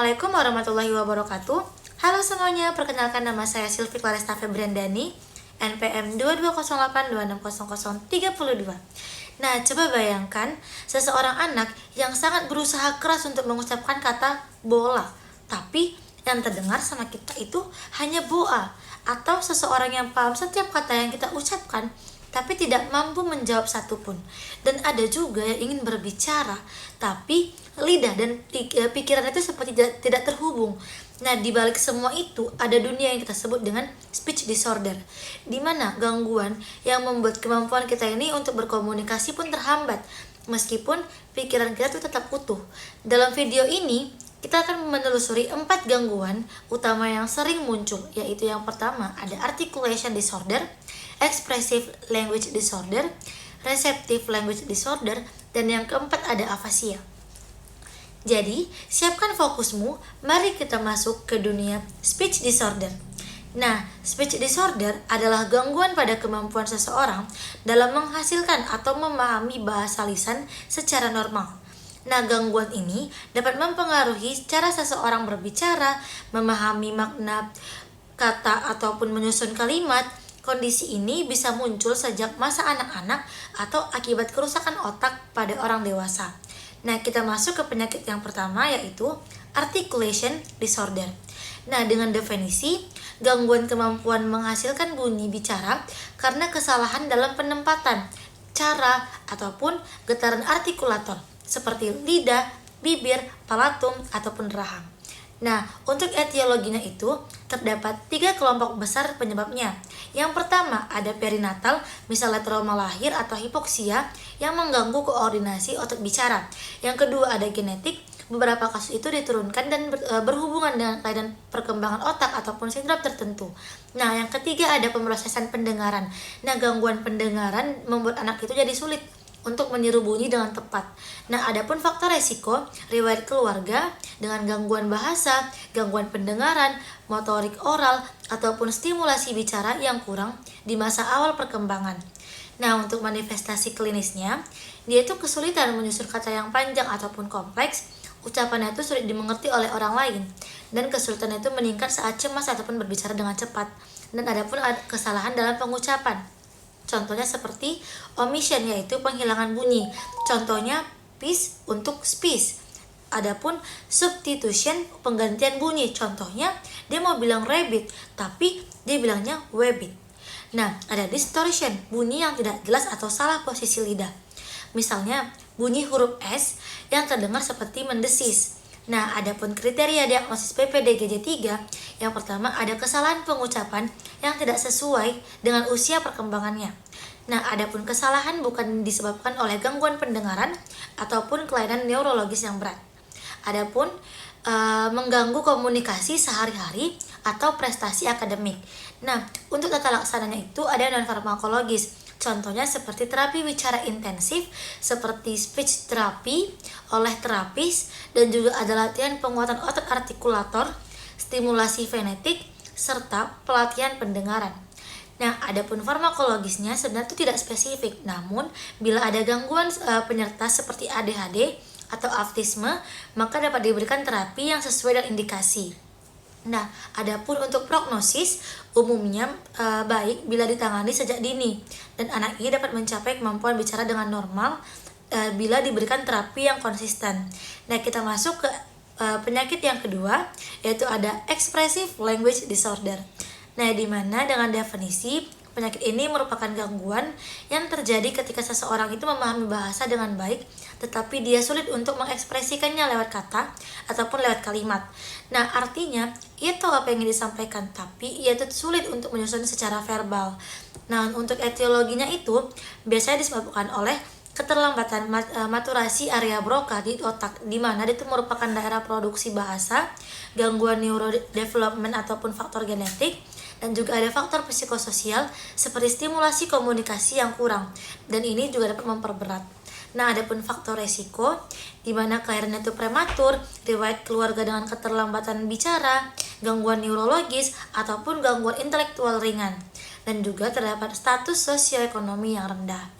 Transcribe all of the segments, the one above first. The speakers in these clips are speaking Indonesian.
Assalamualaikum warahmatullahi wabarakatuh. Halo semuanya, perkenalkan nama saya Sylvie Claresta Febriandani, NPM 2208260032. Nah, coba bayangkan seseorang anak yang sangat berusaha keras untuk mengucapkan kata bola, tapi yang terdengar sama kita itu hanya boa, atau seseorang yang paham setiap kata yang kita ucapkan tapi tidak mampu menjawab satupun. Dan ada juga yang ingin berbicara tapi lidah dan pikiran itu seperti tidak terhubung. Nah, di balik semua itu ada dunia yang kita sebut dengan speech disorder, di mana gangguan yang membuat kemampuan kita ini untuk berkomunikasi pun terhambat meskipun pikiran kita itu tetap utuh. Dalam video ini kita akan menelusuri 4 gangguan utama yang sering muncul, yaitu yang pertama ada articulation disorder, expressive language disorder, receptive language disorder, dan yang keempat ada aphasia. Jadi, siapkan fokusmu, mari kita masuk ke dunia speech disorder. Nah, speech disorder adalah gangguan pada kemampuan seseorang dalam menghasilkan atau memahami bahasa lisan secara normal. Nah, gangguan ini dapat mempengaruhi cara seseorang berbicara, memahami makna kata ataupun menyusun kalimat. Kondisi ini bisa muncul sejak masa anak-anak atau akibat kerusakan otak pada orang dewasa. Nah, kita masuk ke penyakit yang pertama, yaitu articulation disorder. Nah, dengan definisi, gangguan kemampuan menghasilkan bunyi bicara karena kesalahan dalam penempatan, cara, ataupun getaran artikulator, seperti lidah, bibir, palatum, ataupun rahang. Nah, untuk etiologinya itu terdapat 3 kelompok besar penyebabnya. Yang pertama ada perinatal, misalnya trauma lahir atau hipoksia yang mengganggu koordinasi otot bicara. Yang kedua ada genetik, beberapa kasus itu diturunkan dan berhubungan dengan kelainan perkembangan otak ataupun sindrom tertentu. Nah, yang ketiga ada pemrosesan pendengaran. Nah, gangguan pendengaran membuat anak itu jadi sulit untuk meniru bunyi dengan tepat. Nah, adapun faktor resiko, riwayat keluarga dengan gangguan bahasa, gangguan pendengaran, motorik oral, ataupun stimulasi bicara yang kurang di masa awal perkembangan. Nah, untuk manifestasi klinisnya, dia itu kesulitan menyusun kata yang panjang ataupun kompleks, ucapannya itu sulit dimengerti oleh orang lain, dan kesulitan itu meningkat saat cemas ataupun berbicara dengan cepat. Dan adapun kesalahan dalam pengucapan. Contohnya seperti omission, yaitu penghilangan bunyi. Contohnya piece untuk speech. Adapun substitution, penggantian bunyi. Contohnya dia mau bilang rabbit tapi dia bilangnya wabbit. Nah, ada distortion, bunyi yang tidak jelas atau salah posisi lidah. Misalnya bunyi huruf S yang terdengar seperti mendesis. Nah, adapun kriteria diagnosis PPDGJ3, yang pertama ada kesalahan pengucapan yang tidak sesuai dengan usia perkembangannya. Nah, adapun kesalahan bukan disebabkan oleh gangguan pendengaran ataupun kelainan neurologis yang berat. Adapun mengganggu komunikasi sehari-hari atau prestasi akademik. Nah, untuk tata laksananya itu ada non-farmakologis. Contohnya seperti terapi bicara intensif, seperti speech therapy oleh terapis, dan juga ada latihan penguatan otot artikulator, stimulasi fenetik, serta pelatihan pendengaran. Nah, adapun farmakologisnya sebenarnya itu tidak spesifik, namun bila ada gangguan penyerta seperti ADHD atau autisme, maka dapat diberikan terapi yang sesuai dengan indikasi. Nah, adapun untuk prognosis umumnya baik bila ditangani sejak dini, dan anak ini dapat mencapai kemampuan bicara dengan normal bila diberikan terapi yang konsisten. Nah, kita masuk ke penyakit yang kedua, yaitu ada expressive language disorder. Nah, di mana dengan definisi penyakit ini merupakan gangguan yang terjadi ketika seseorang itu memahami bahasa dengan baik, tetapi dia sulit untuk mengekspresikannya lewat kata ataupun lewat kalimat. Nah, artinya ia tahu apa yang ingin disampaikan, tapi ia itu sulit untuk menyusun secara verbal. Nah, untuk etiologinya itu biasanya disebabkan oleh keterlambatan maturasi area Broca di otak, di mana itu merupakan daerah produksi bahasa, gangguan neurodevelopment ataupun faktor genetik, dan juga ada faktor psikososial seperti stimulasi komunikasi yang kurang, dan ini juga dapat memperberat. Nah, adapun faktor resiko di mana kelahiran itu prematur, riwayat keluarga dengan keterlambatan bicara, gangguan neurologis ataupun gangguan intelektual ringan, dan juga terdapat status sosioekonomi yang rendah.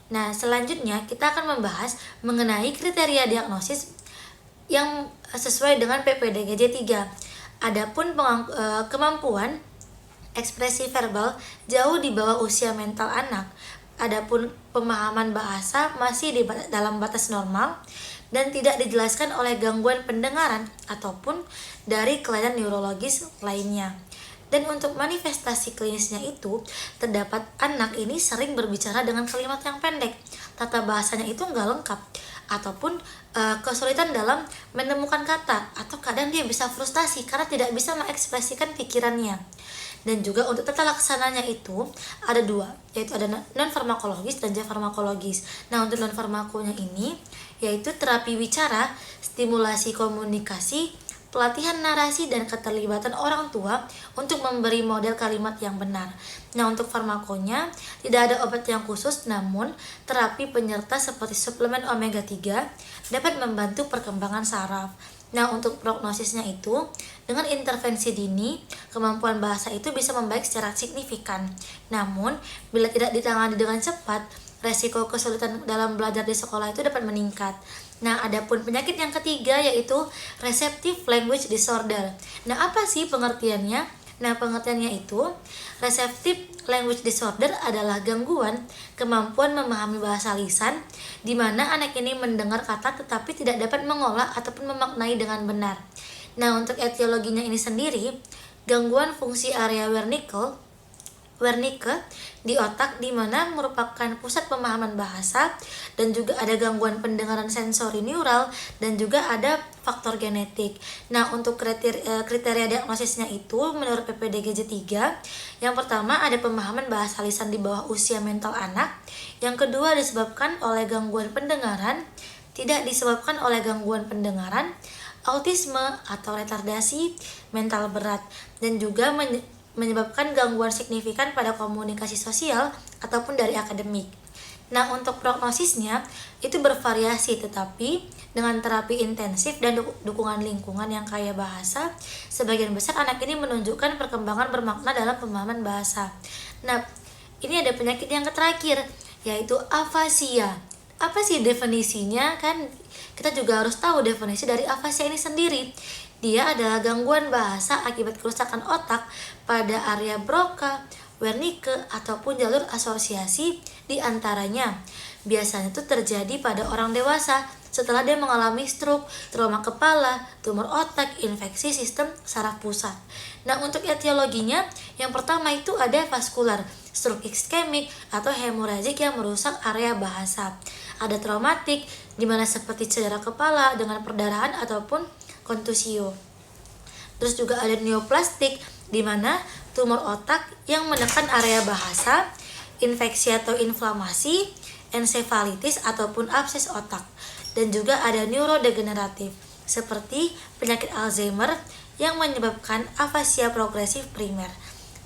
Nah, selanjutnya kita akan membahas mengenai kriteria diagnosis yang sesuai dengan PPDGJ 3. Adapun kemampuan ekspresi verbal jauh di bawah usia mental anak. Adapun pemahaman bahasa masih dalam batas normal dan tidak dijelaskan oleh gangguan pendengaran ataupun dari kelainan neurologis lainnya. Dan untuk manifestasi klinisnya itu, terdapat anak ini sering berbicara dengan kalimat yang pendek, tata bahasanya itu nggak lengkap, ataupun kesulitan dalam menemukan kata, atau kadang dia bisa frustasi karena tidak bisa mengekspresikan pikirannya. Dan juga untuk tata laksananya itu ada dua, yaitu ada non farmakologis dan farmakologis. Nah, untuk non farmakonya ini yaitu terapi wicara, stimulasi komunikasi, pelatihan narasi, dan keterlibatan orang tua untuk memberi model kalimat yang benar. Nah, untuk farmakonya tidak ada obat yang khusus, namun terapi penyerta seperti suplemen omega 3 dapat membantu perkembangan saraf. Nah, untuk prognosisnya itu, dengan intervensi dini, kemampuan bahasa itu bisa membaik secara signifikan. Namun, bila tidak ditangani dengan cepat, resiko kesulitan dalam belajar di sekolah itu dapat meningkat. Nah, adapun penyakit yang ketiga yaitu receptive language disorder. Nah, apa sih pengertiannya? Nah, pengertiannya itu, receptive language disorder adalah gangguan kemampuan memahami bahasa lisan di mana anak ini mendengar kata tetapi tidak dapat mengolah ataupun memaknai dengan benar. Nah, untuk etiologinya ini sendiri, gangguan fungsi area Wernicke di otak di mana merupakan pusat pemahaman bahasa, dan juga ada gangguan pendengaran sensori neural, dan juga ada faktor genetik. Nah, untuk kriteria diagnosisnya itu menurut PPDGJ 3, yang pertama ada pemahaman bahasa lisan di bawah usia mental anak, yang kedua disebabkan oleh gangguan pendengaran, tidak disebabkan oleh gangguan pendengaran, autisme atau retardasi mental berat, dan juga menyebabkan gangguan signifikan pada komunikasi sosial ataupun dari akademik. Nah, untuk prognosisnya itu bervariasi, tetapi dengan terapi intensif dan dukungan lingkungan yang kaya bahasa, sebagian besar anak ini menunjukkan perkembangan bermakna dalam pemahaman bahasa. Nah, ini ada penyakit yang terakhir, yaitu afasia. Apa sih definisinya? Kan kita juga harus tahu definisi dari afasia ini sendiri. Dia adalah gangguan bahasa akibat kerusakan otak pada area Broca, Wernicke, ataupun jalur asosiasi di antaranya. Biasanya itu terjadi pada orang dewasa setelah dia mengalami stroke, trauma kepala, tumor otak, infeksi sistem saraf pusat. Nah, untuk etiologinya, yang pertama itu ada vaskular, stroke iskemik atau hemoragik yang merusak area bahasa. Ada traumatik, di mana seperti cedera kepala dengan perdarahan ataupun kontusio. Terus juga ada neoplastik, di mana tumor otak yang menekan area bahasa, infeksi atau inflamasi, ensefalitis ataupun abses otak. Dan juga ada neurodegeneratif, seperti penyakit Alzheimer yang menyebabkan afasia progresif primer.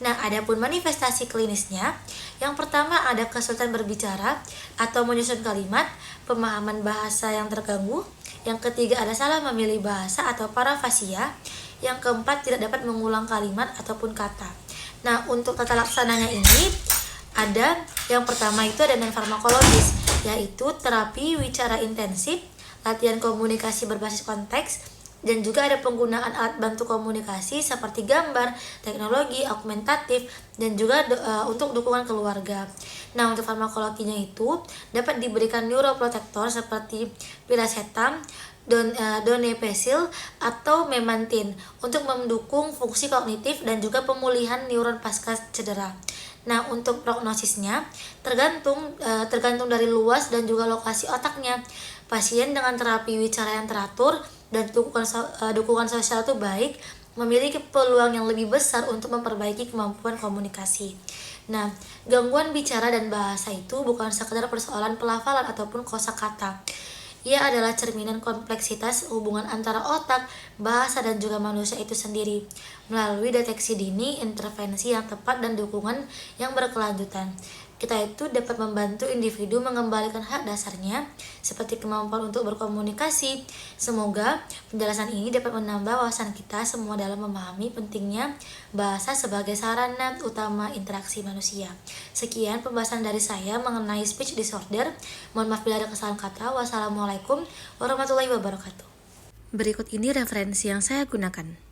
Nah, adapun manifestasi klinisnya, yang pertama ada kesulitan berbicara atau menyusun kalimat, pemahaman bahasa yang terganggu. Yang ketiga ada salah memilih bahasa atau parafasia. Yang keempat tidak dapat mengulang kalimat ataupun kata. Nah, untuk tata laksananya ini ada yang pertama itu ada non farmakologis, yaitu terapi wicara intensif, latihan komunikasi berbasis konteks, dan juga ada penggunaan alat bantu komunikasi seperti gambar, teknologi augmentatif, dan juga untuk dukungan keluarga. Nah, untuk farmakologinya itu dapat diberikan neuroprotektor seperti piracetam, donepezil atau memantin untuk mendukung fungsi kognitif dan juga pemulihan neuron pasca cedera. Nah, untuk prognosisnya tergantung dari luas dan juga lokasi otaknya. Pasien dengan terapi wicara yang teratur dan dukungan sosial itu baik memiliki peluang yang lebih besar untuk memperbaiki kemampuan komunikasi. Nah, gangguan bicara dan bahasa itu bukan sekedar persoalan pelafalan ataupun kosakata. Ia adalah cerminan kompleksitas hubungan antara otak, bahasa, dan juga manusia itu sendiri. Melalui deteksi dini, intervensi yang tepat, dan dukungan yang berkelanjutan, kita itu dapat membantu individu mengembalikan hak dasarnya seperti kemampuan untuk berkomunikasi. Semoga penjelasan ini dapat menambah wawasan kita semua dalam memahami pentingnya bahasa sebagai sarana utama interaksi manusia. Sekian pembahasan dari saya mengenai speech disorder. Mohon maaf bila ada kesalahan kata. Wassalamualaikum warahmatullahi wabarakatuh. Berikut ini referensi yang saya gunakan.